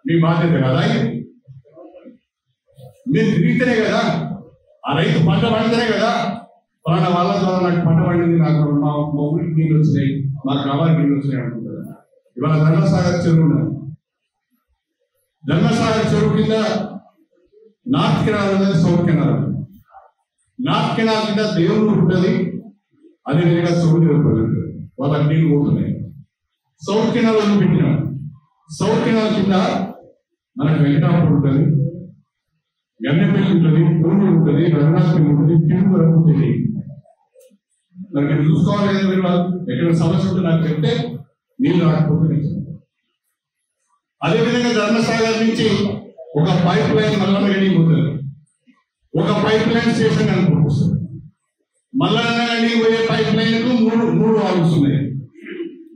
మీ బాధ్యత కదా, మీరు తిరిగితేనే కదా, ఆ రైతు పంట పండితేనే కదా పలానా వాళ్ళ ద్వారా నాకు పంట పండింది, నాకు మా ఊరికి నీళ్ళు వచ్చినాయి, మా గ్రామానికి నీళ్ళు వచ్చినాయి అనుకుంటారు. ఇవాళ ధర్మసాగర్ చెరువు ఉన్నది. ధర్మసాగర్ చెరువు కింద నార్త్ కెనాల్ అనేది సౌత్ కెనాల్. నార్త్ కెనాల్ కింద దేవుడు ఉంటుంది, అదేవిధంగా సౌత్ ఉంటుంది, వాళ్ళకి నీళ్ళు పోతున్నాయి. సౌత్ కెనాల్ పెట్టినాం. సౌత్ కెనాల్ కింద మనకు వెంకటాపూర్ ఉంటుంది, గన్నెపల్లి ఉంటుంది, పూర్ణి ఉంటుంది, రంగనాథపల్లి ఉంటుంది, తిరుగు వరకు ఉంటుంది. మరి మీరు చూసుకోవాలి కదా, మీరు ఎక్కడ సమస్య ఉంటే నాకు చెప్తే నీళ్ళు రాకపోతే. అదేవిధంగా ధర్మసాగర్ నుంచి ఒక పైప్ లైన్ మల్లన్నగడ్డి పోతుంది, ఒక పైప్ లైన్ స్టేషన్ అనుకుంటుంది. మల్లన్నగడ్డి పోయే పైప్ లైన్ కు మూడు వాల్వ్స్ ఉన్నాయి.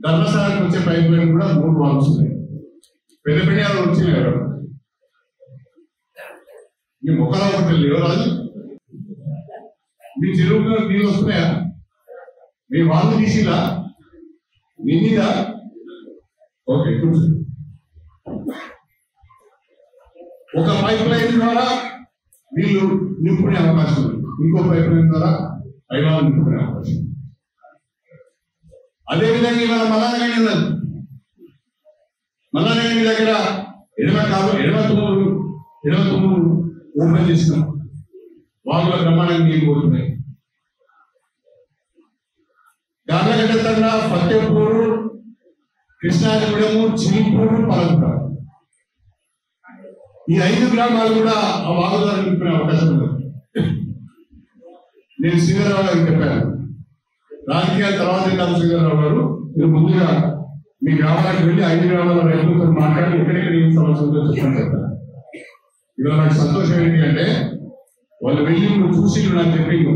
ధర్మసాగర్కి వచ్చే పైప్ లైన్ కూడా 3 వాల్వ్స్ ఉన్నాయి. పెద్ద పెద్ద వచ్చినాయి కదా, మీ మొక్కలా ఉంటుంది ఎవరాదు. మీ చెరువులో నీళ్ళు వస్తున్నాయా? మీ వాళ్ళు తీసిలా నిండిదా? ఓకే, కూర్చోండి. ఒక పైప్ లైన్ ద్వారా నీళ్లు నింపుకునే అవకాశం ఉంది, ఇంకో పైప్ లైన్ ద్వారా ఐవాళ్ళు నింపుకునే అవకాశం. అదేవిధంగా ఇవాళ మల్లానగడ్డి ఉన్నది. మల్లానగడ్డి దగ్గర 23 ఓపెన్ చేసినాం. వాళ్ళ బ్రహ్మాండంగా నీళ్ళు పోతున్నాయి. గార్లగడ్డ తండ, ఫతేపూరు, కృష్ణాజగూడెము, చీపూరు, పలంపూర, ఈ 5 గ్రామాలు కూడా ఆ వాగుదారు నింపుకునే అవకాశం ఉంది. నేను శ్రీధరరావు గారికి చెప్పాను, రాజకీయాల తర్వాత శ్రీధరరావు గారు మీరు ముందుగా మీ గ్రామాలకు వెళ్ళి 5 గ్రామాల రైతులతో మాట్లాడి ఎక్కడెక్కడ ఏం సమస్య ఉందో చెప్పని చెప్పాను. ఇవాళ నాకు సంతోషం ఏంటంటే వాళ్ళు వెళ్ళి చూసి నాకు చెప్పింది.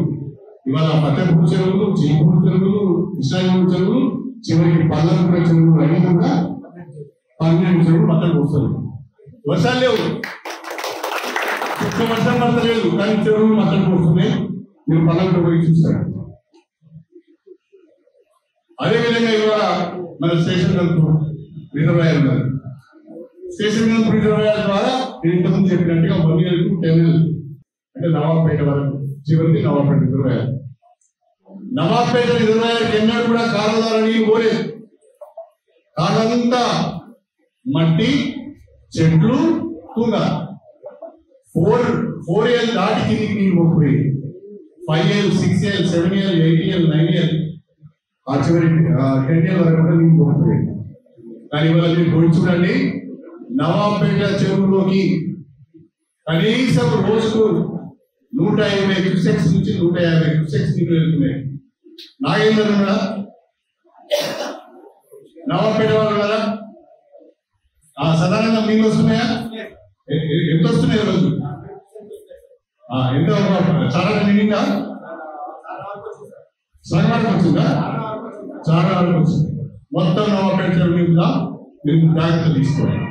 ఇవాళ ఫతేపూర్ చెరువులు, చీపూరు చెరువులు, కృష్ణాజగూడెం చెరువులు, చివరికి పల్లంపూర చెరువులు అన్ని కూడా 12 చెరువులు మద్దతు వస్తారు. వర్షాలు లేవు, ఒక్క వర్షం పడతలేదు, కానీ చెరువులు మద్దతు వస్తున్నాయి. మీరు పల్లంపూర పోయి చూస్తారు. అదేవిధంగా ఇవాళ మన స్టేషన్ రిజర్వాయర్ ఉన్నారు. స్టేషన్ రిజర్వాయర్ ద్వారా నేను ఇంతకుముందు చెప్పినట్టుగా 1 year to 10 years అంటే నవాబ్పేట వరకు చివరికి నవాబ్పేట రిజర్వాయర్. నవాబ్పేట రిజర్వాయర్ ఎన్నడూ కూడా కాలువదార నీళ్ళు పోలేదు. కాలంతా మట్టి, చెట్లు, తుంగ. 4 years దాటి కిందికి నీళ్ళు పోకపోయింది. 5 years, 6 years, 7 years, 8 years, 9 years, ఆ చివరి 10 years వరకు కూడా నీళ్ళు పోకపోయింది. కానీ ఇవాళ మీరు పోయి చూడండి, నవాబ్పేట చెరువులోకి కనీసం రోజుకు 150 క్యూసెక్స్ నుంచి 150 క్యూసెక్స్ నీళ్ళు వెళ్తున్నాయి. నాగేంద్ర ఉన్నాడా? నవాబ్పేట వాళ్ళు ఉన్నారా? సాధారణంగా నీళ్ళు వస్తున్నాయా? ఎంత వస్తున్నాయి రోజు? ఎంత చాలా నిండిందా? సగం వరకు వచ్చిందా? చాలా వరకు వచ్చింది. మొత్తం నవాబ్పేట చెరువు నింపుదా, మీరు జాగ్రత్త తీసుకోవాలి.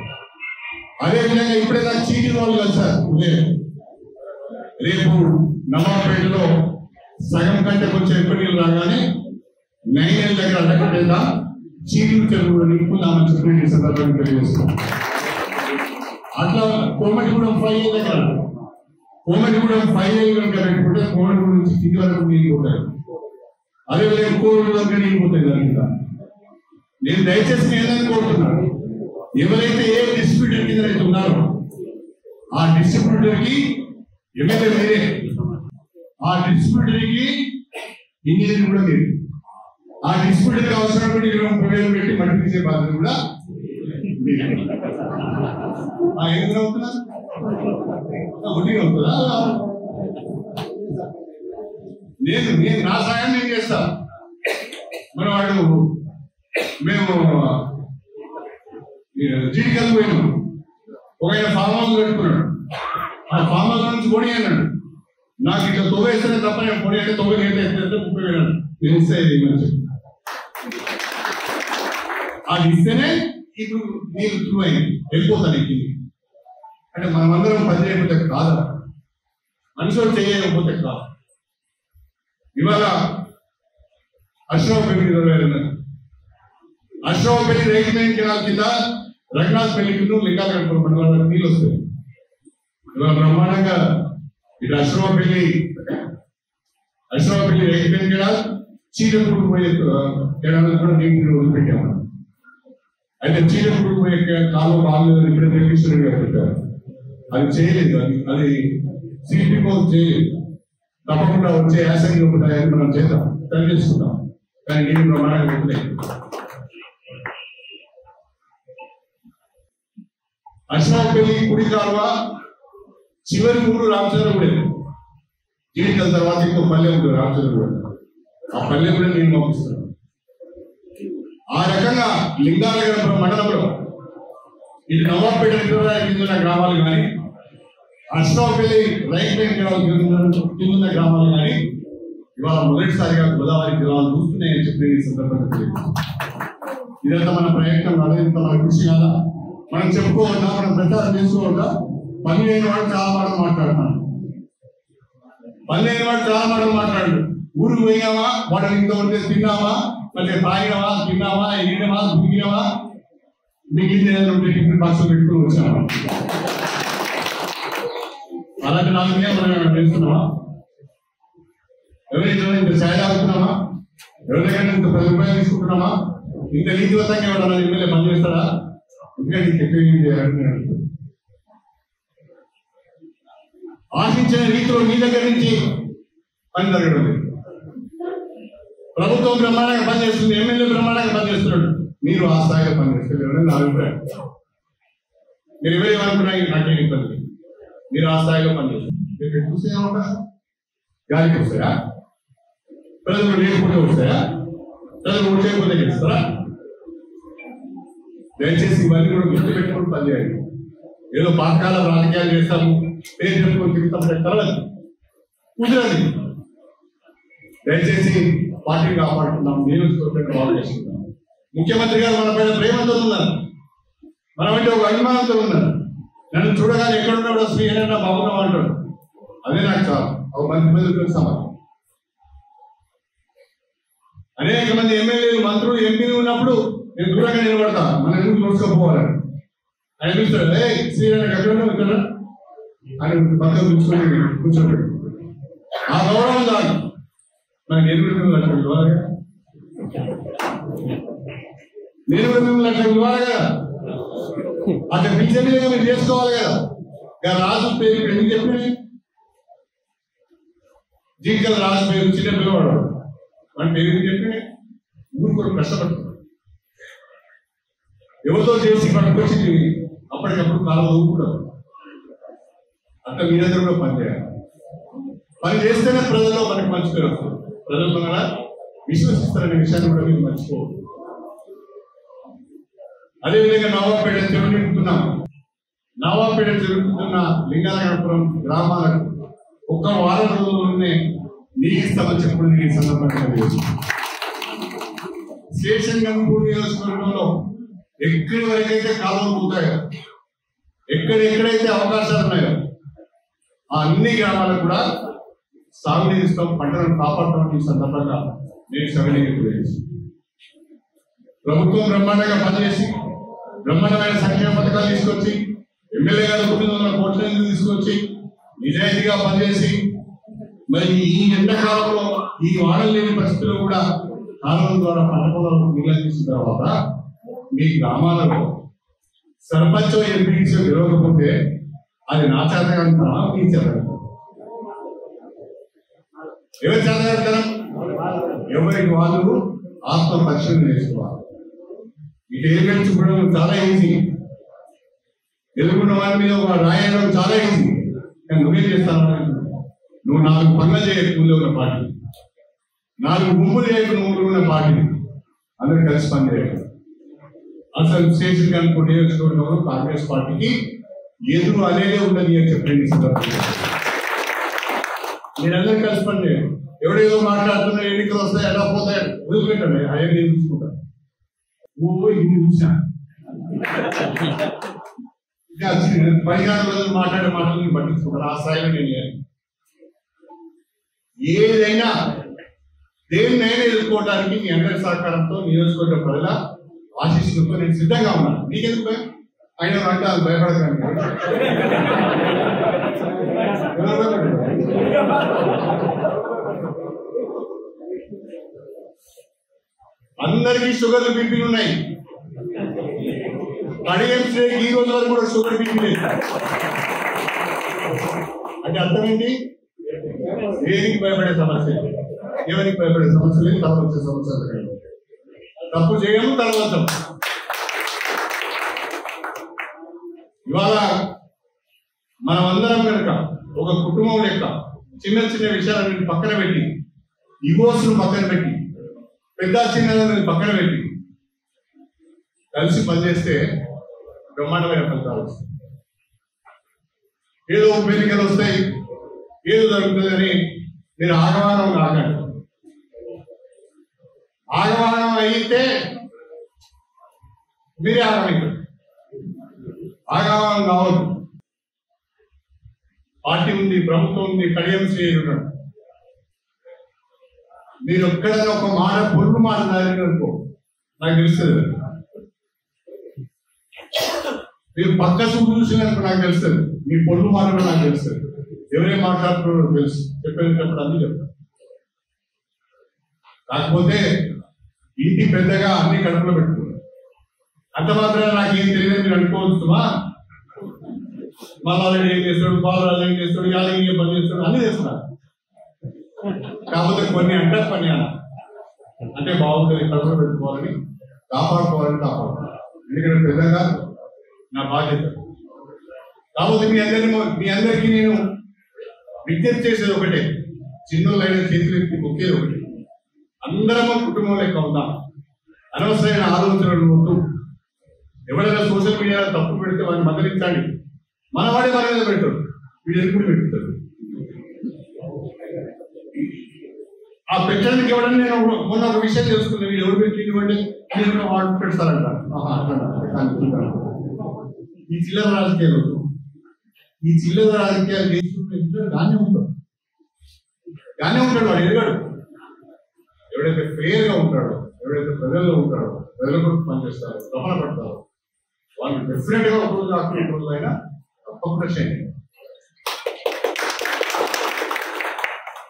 అదేవిధంగా ఇప్పుడే నాకు చీటీ వాళ్ళు కలిసారు. రేపు నవాబ్పేటలో సగం కంటే కొంచెం ఎక్కువ నీళ్ళు రాగానే 9 దగ్గర అడ్డకట్టేదా చీరులు చెరువు నింపుదామని చెప్పి ఈ సందర్భంగా తెలియజేస్తాం. అట్లా కోమటిగూడెం 5A దగ్గర కోమటిగూడెం 5A కనుక పెట్టుకుంటే కోమటిగూడెం నుంచి కింది వరకు నీళ్ళు పోతాయి. అదేవిధంగా కోవిడ్ దగ్గర నీళ్ళు పోతాయి. దాని మీద నేను దయచేసి ఏదైనా కోరుతున్నాను, ఎవరైతే ఏ డిస్ట్రిబ్యూటర్ కింద అయితే ఉన్నారో ఆ డిస్ట్రిబ్యూటర్ కి ఎమ్మెల్యే మీరే, ఆ డిస్ట్రిబ్యూటర్ కి ఇంజనీర్ కూడా మీరు, ఆ డిస్ట్రిబ్యూటర్ కి అవసరమైన 20,000 పెట్టి మట్టి తీసే బాధ్యత కూడా ఏం అవుతున్నా అవుతుందా? నేను నా సాయం నేను చేస్తా. మన వాడు మేము జీడికల్ పోయినాం, ఒక ఫామ్ హౌస్ పెట్టుకున్నాడు. ఆ ఫామ్ హౌస్ నుంచి పోనీ అన్నాడు, నాకు ఇట్లా తొవ్వేస్తేనే తప్ప నేను పోనీ అంటే 90,000 నేను ఇస్తాయి మంచి అది ఇస్తేనే ఇప్పుడు నేను త్రూ అయింది వెళ్ళిపోతాను ఇంటికి. అంటే మనమందరం పని చేయకపోతే కాదు, మనుషులు చేయకపోతే కాదు. ఇవాళ అశ్రావపల్లి రైతు మెయిన్ కెనాల్ కింద రఘునాథ్ పెళ్లి లింగాల మండలాలకు నీళ్ళు వస్తాయి. ఇవాళ బ్రహ్మాండంగా ఇటు అశ్రావపల్లి రైతు మెయిన్ కెనాల్ చీలపూడి పోయే కెనాల్ కూడా నీటిని వదిలిపెట్టాము. అయితే చీలపూడి పోయే కాలువ బాగలేదు ఇప్పుడే వెంకటేశ్వర గారు పెట్టారు, అది చేయలేదు. అది సిపి కోసం చేయలేదు. తప్పకుండా వచ్చే యాసంగి ఉంటాయని మనం చేద్దాం, తల్లి చేసుకుందాం. కానీ నీళ్ళు బ్రహ్మాండంగా వదిలేదు. అశ్రావపల్లి కుడి కాలువ చివరి ఊరు రామచంద్రగూడెం, జీడికల తర్వాత ఇంకో పల్లె ఉంటుంది రామచంద్రగూడెం. ఆ పల్లె కూడా నేను పంపిస్తున్నాను. ఆ రకంగా లింగానగరం మండలంలో ఇటు నవాబ్పేట కింద గ్రామాలు కానీ అశ్రావపల్లి రైతు కింద గ్రామాలు కానీ ఇవాళ మొదటిసారిగా గోదావరి జిల్లాలు చూస్తున్నాయని చెప్పి ఈ సందర్భంగా తెలియదు. ఇదంతా మన ప్రయత్నం కాదు, ఇంత మన కృషి కాదా? మనం చెప్పుకోవద్దా, మనం ప్రచారం చేసుకోవద్దా? పని లేని వాడు చాలా మాటలు మాట్లాడుతున్నాడు. పని లేని వాడు చాలా మాటలు మాట్లాడు. ఊరికి పోయినావా, వాటిని ఇంతవరకు తిన్నావా, మళ్ళీ తాగినవా, తిన్నావా, ఎగినవా, దిగినవా, మిగిలిన ఏదైనా టిఫిన్ బాక్స్ పెట్టుకుని వచ్చావా? అలాంటి నాలుగునే మనం చేస్తున్నావా? ఎవరైతే ఇంత ఛాయ్ తాగుతున్నామా? ఎవరికైనా ఇంత 10 రూపాయలు తీసుకుంటున్నామా? ఇంత నీతివంతంగా ఎవరన్నా ఎమ్మెల్యే పని చేస్తారా? ఇంకా నీకు ఎక్కువ ఏం చేయాలని అడుగుతుంది. ఆశించిన రీతిలో మీ దగ్గర నుంచి పని జరగడం లేదు. ప్రభుత్వం బ్రహ్మాండంగా పనిచేస్తుంది, ఎమ్మెల్యే బ్రహ్మాండంగా పనిచేస్తున్నాడు, మీరు ఆ స్థాయిలో పనిచేస్తారు. నా అభిప్రాయం. మీరు ఎవరేమనుకున్నా నాకేం ఇబ్బంది, మీరు ఆ స్థాయిలో పనిచేస్తారు. మీరు చూస్తే ఏమంటారు? గాలికి వస్తాయా? ప్రజలు లేకపోతే వస్తాయా? ప్రజలు ఓట్లేకపోతే గెలుస్తారా? దయచేసి ఇవన్నీ కూడా గుర్తు పెట్టుకుని పనిచేయాలి. ఏదో పాతకాల రాజకీయాలు చేస్తాము, పేరు చెప్పుకొని తిరుగుతాం, కలవదు, కుదరదు. దయచేసి పార్టీని కాపాడుతున్నాం, నియోజకవర్గాన్ని బాగు చేసుకుంటాం. ముఖ్యమంత్రి గారు మన పైన ప్రేమతో ఉన్నారు, మన అంటే ఒక అభిమానంతో ఉన్నారు. నన్ను చూడగానే ఎక్కడున్నా కూడా శ్రీహరణ బాగున్నాం అంటాడు. అదే నాకు చాలు, ఒక మంచి మంది సమాధానం. అనేక మంది ఎమ్మెల్యేలు, మంత్రులు, ఎంపీలు ఉన్నప్పుడు నేను దూరంగా నిలబడతా, మన ఎందుకు చూసుకోపోవాలని. ఆయన చూస్తాడు, శ్రీహరణ ఎక్కడున్నా ఇక్కడ అని పక్కన కూర్చొని కూర్చోబెట్టు. ఆ గౌరవం దాని మనకి 8 లక్షలు ఇవ్వాలి కదా, 8 లక్షలు ఇవ్వాలి కదా. అక్కడ పిలిచే విధంగా మీరు చేసుకోవాలి కదా. రాజు పేరు ఇప్పుడు ఎందుకు చెప్పినాయి? జీవితాల రాజు పేరు చిన్న పిల్లవాడు, మన పేరు ఎందుకు చెప్పినాయి? ఊరు కూడా కష్టపడుతుంది. ఎవరితో చేసి పట్టుకొచ్చి అప్పటికప్పుడు కాలం ఊరుకుంటారు. అంత మీరందరూ కూడా పనిచేయాలి. పని చేస్తేనే ప్రజల్లో మనకి మంచి పేరు వస్తుంది. ప్రజలు మన విశ్వసిస్తారనే విషయాన్ని కూడా మీరు మర్చిపోవద్దు. అదేవిధంగా నవాబ్పేట చెరువు నింపుతున్నాం. నవాబ్పేట జరుగుతున్న లింగాలగడపురం గ్రామాలకు ఒక్క వారం రోజుల్లోనే నీగిస్తామని చెప్పడం ఈ సందర్భంగా స్టేషన్ గన్పూర్ నియోజకవర్గంలో ఎక్కడి వరకైతే కాలువలు పోతాయో, ఎక్కడెక్కడైతే అవకాశాలు ఉన్నాయో ఆ అన్ని గ్రామాలకు కూడా సాగునీరు ఇస్తాం, పంటలను కాపాడుతాం. ఈ సందర్భంగా నేను సవినీకి గురించి ప్రభుత్వం బ్రహ్మాండంగా పనిచేసి బ్రహ్మాండమైన సంక్షేమ పథకాలు తీసుకొచ్చి ఎమ్మెల్యే గారు 900 కోట్ల నిధులు తీసుకొచ్చి నిజాయితీగా పనిచేసి మరి ఈ ఎండాకాలంలో ఈ వాడలు లేని పరిస్థితుల్లో కూడా కాలువల ద్వారా పంట పొలాలకు నీళ్ళు తీసిన తర్వాత మీ గ్రామాలలో సర్పంచ్ ఎంపీసీ గెలవకపోతే అది నా చేతగంటారా మీ చేతగంటారా? ఎవరి చేతగంటారా? ఎవరికి వాళ్ళు ఆత్మ పరిశీలన చేసుకోవాలి. ఇటు ఏం గెలుచుకోవడం చాలా ఈజీ, ఎదుర్కొన్న వారి మీద ఒక రాయడం చాలా ఈజీ. కానీ నువ్వేం చేస్తాను? నువ్వు 4 పనులు చేయకు నువ్వు ఉన్న పార్టీ, 4 గుంపులు చేయకు నువ్వు ఉన్న పార్టీ, అందరూ కలిసి పని చేయాలి. అసలు స్టేషన్ కనుక నియోజకవర్గంలో కాంగ్రెస్ పార్టీకి ఎదురు అనేది ఉండదు అని చెప్పండి. మీరందరూ కలిసి పని చేయాలి. ఎవడేదో మాట్లాడుతున్నా ఎన్నికలు వస్తాయి ఎలా పోతాయి వదిలిపెట్టండి, అవన్నీ చూసుకుంటారు. ఇది చూసా 16 రోజులు మాట్లాడే మాటలను పట్టించుకుంటారు. ఆ స్థాయిలో నేను ఏదైనా దేన్నైనా ఎదుర్కోవడానికి మీ అందరి సహకారంతో నియోజకవర్గ ప్రజల ఆశీస్సులతో నేను సిద్ధంగా ఉన్నాను. మీకెందుకు ఆయన అంటారు భయపడకండి. అందరికీ షుగర్లు బీపీలు ఉన్నాయి. అడిగే ఈ రోజు వరకు కూడా షుగర్ బీపీ లేదు అంటే అర్థం ఏంటి? దేనికి భయపడే సమస్య, ఎవరికి భయపడే సమస్య లేదు, తల వచ్చే సమస్య లేదు. తప్పు చేయము, తలవద్దాం. ఇవాళ మనం అందరం కనుక ఒక కుటుంబం లెక్క చిన్న చిన్న విషయాలను పక్కన పెట్టి, ఈగోస్ పక్కన పెట్టి, పెద్ద చిన్న పక్కన పెట్టి కలిసి పనిచేస్తే బ్రహ్మాండమైన ఫలితాలు వస్తాయి. ఏదో వేదికలు వస్తాయి, ఏదో జరుగుతుందని మీరు ఆగమనం కాకండి. ఆగమనం అయితే మీరే ఆగమవుతారు. ఆగమనం కావద్దు. పార్టీ ఉంది, ప్రభుత్వం ఉంది, కడియం శ్రేయుడు. మీరు ఎక్కడైనా ఒక మాట పొరుగు మాట దారిననుకో నాకు తెలుస్తుంది. మీరు పక్క చూపు చూసినప్పుడు నాకు తెలుస్తుంది. మీ పొరుగు మాట నాకు తెలుస్తుంది. ఎవరేం మాట్లాడుతున్నారో తెలుసు. చెప్పేటప్పుడు అన్ని చెప్తారు. కాకపోతే ఇంటి పెద్దగా అన్ని కడుపులో పెట్టుకున్నారు. అంత మాత్రం నాకేం తెలియదు మీరు అనుకోవచ్చుమా. మల్లారెడ్డి ఏం చేస్తాడు, బాలరాజు ఏం చేస్తాడు, యాదగిరి ఏం పని చేస్తాడు, అన్ని చేస్తున్నారు. కాకపోతే కొన్ని అంటారు, కొన్ని అంటే బాగుంటుంది, కడుపులో పెట్టుకోవాలని, కాపాడుకోవాలని కాపాడుకోవాలి. ఎందుకంటే పెద్దగా నా బాధ్యత. కాకపోతే మీ అందరికీ నేను విజ్ఞప్తి చేసేది ఒకటే, చిన్నోళ్ళైన చేతులు ఎత్తి ఒకేది ఒకటి, అందరం కుటుంబం లెక్క ఉందాం. అనవసరమైన ఆలోచనలు వద్దు. ఎవరైనా సోషల్ మీడియాలో తప్పు పెడితే వాడిని మందలించండి. మనవాడే మన మీద పెట్టాడు, వీడు ఎప్పుడు పెట్టుతాడు. ఆ పెట్టడానికి ఎవడని నేను మొన్న ఒక విషయం తెలుసుకున్నాను. వీడు ఎవరు పెట్టి ఇవ్వండి నేను వాడు పెడతారంట. ఈ చిల్లర రాజకీయాలు వద్దు. ఈ చిల్లర రాజకీయాలు చేసుకుంటే గానే ఉంటాడు వాడు ఎదగాడు. ఎవడైతే ఫెయిర్ గా ఉంటాడో, ఎవడైతే ప్రజల్లో ఉంటాడో, ప్రజల కొరకు పనిచేస్తారో, తపన పడతారో వాళ్ళు డెఫినెట్ గా ఒక రోజు కాకుండా ఈ రోజు అయినా తప్పకుండా చేయండి.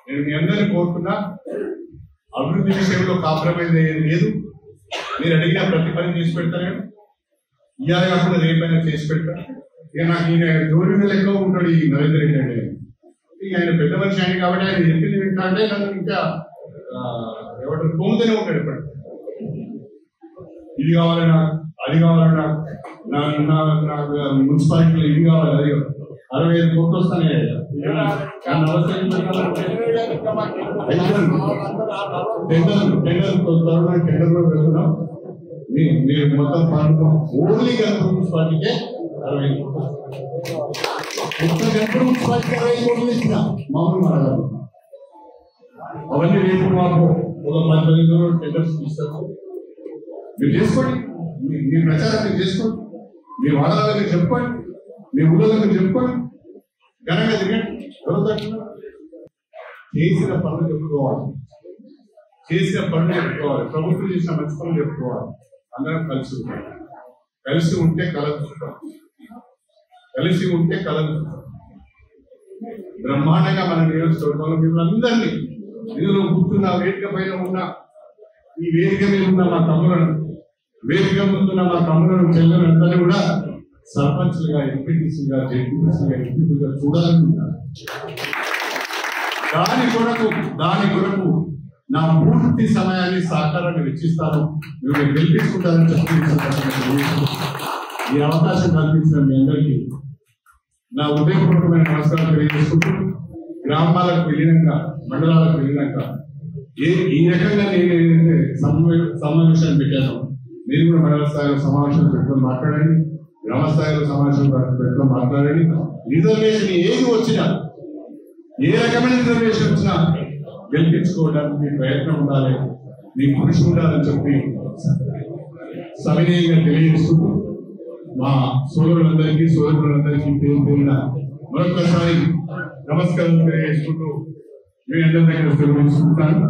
నేను మీ అందరినీ కోరుతున్నా, అభివృద్ధి విషయంలో కాంప్రమైజ్ అయ్యేది లేదు. మీరు అడిగిన ప్రతి పని చేసి పెడతాను. ఇవాళ కాకుండా రేపైనా చేసి పెడతా. ఇక నాకు ఈయన జోరుగా లెక్క ఉంటాడు ఈ నరేంద్ర రెడ్డి అంటే. ఇక ఆయన పెద్ద మనిషి ఆయన కాబట్టి ఆయన చెప్పింది వింటా అంటే నన్ను ఇంకా ఎవరు తోముతూనే ఉంటాడు. ఇప్పుడు ఇది కావాలన్నా, అది కావాలన్నా, నాకు మున్సిపాలిటీలో ఇది కావాలి, అది 65 కోట్లు వస్తానే. టెండర్లో వెళ్తున్నాం. మీరు మొత్తం పనులు ఓన్లీ గణపతి మున్సిపాలిటీకే 60 కోట్లు. మొత్తం గణపతి మున్సిపాలిటీకి 60 కోట్లు ఇచ్చిన మామూలు మాట్లాడాలి. అవన్నీ రేపు మాకు ఒక 10 టెండర్స్ ఇస్తారు. మీరు చేసుకోండి, మీ ప్రచారం మీరు చేసుకోండి, మీ వాడాలని మీరు చెప్పుకోండి, మీ ఊళ్ళో మీరు చెప్పుకోండి. ఘనంగా తిరిగండి. ఎవరు తట్టున్నారు? చేసిన పనులు చెప్పుకోవాలి, చేసిన పనులు చెప్పుకోవాలి, ప్రభుత్వం చేసిన మంచి పనులు చెప్పుకోవాలి. అందరం కలిసి ఉంటాం, కలిసి ఉంటే కలుగుతాం, కలిసి ఉంటే కలుగుతాం. బ్రహ్మాండంగా మన నియోజకవర్గంలో మిమ్మల్ని అందరినీ ఇందులో కూర్చున్న వేదిక పైన ఉన్న ఈ వేదిక మీద ఉన్న మా తమ్ములను, వేదిక ముందున్న మా తమ్ములను చెల్లెలందరూ కూడా సర్పంచ్లుగా, ఎంపీటీసీగా, జెడ్పీటీసీగా, ఎంపీగా చూడాలనుకుంటున్నారు. దాని కొరకు నా పూర్తి సమయాన్ని సహకారాన్ని వెచ్చిస్తాను. మీరు గెలిపించుకుంటారని చెప్పి ఈ అవకాశం కల్పించిన మీ అందరికీ నా హృదయపూర్వకమైన నమస్కారం తెలియజేసుకుంటూ, గ్రామాలకు వెళ్ళినాక, మండలాలకు వెళ్ళినాక ఈ రకంగా నేను ఏదైతే సమావేశాన్ని పెట్టాను, మీరు కూడా మండల స్థాయిలో సమావేశాలు పెట్టుకొని మాట్లాడండి, గ్రామ స్థాయిలో సమావేశాలు పెట్టుకొని మాట్లాడండి. రిజర్వేషన్ ఏది వచ్చినా, ఏ రకమైన రిజర్వేషన్ వచ్చినా గెలిపించుకోవడానికి మీ ప్రయత్నం ఉండాలి, మీ కృషి ఉండాలని చెప్పి సవినయంగా తెలియజేస్తూ మా సోదరులందరికీ పేరు పేరున మరొకసారి నమస్కారం తెలియజేసుకుంటూ మీ అందరి దగ్గర సెలవు తీసుకుంటాను.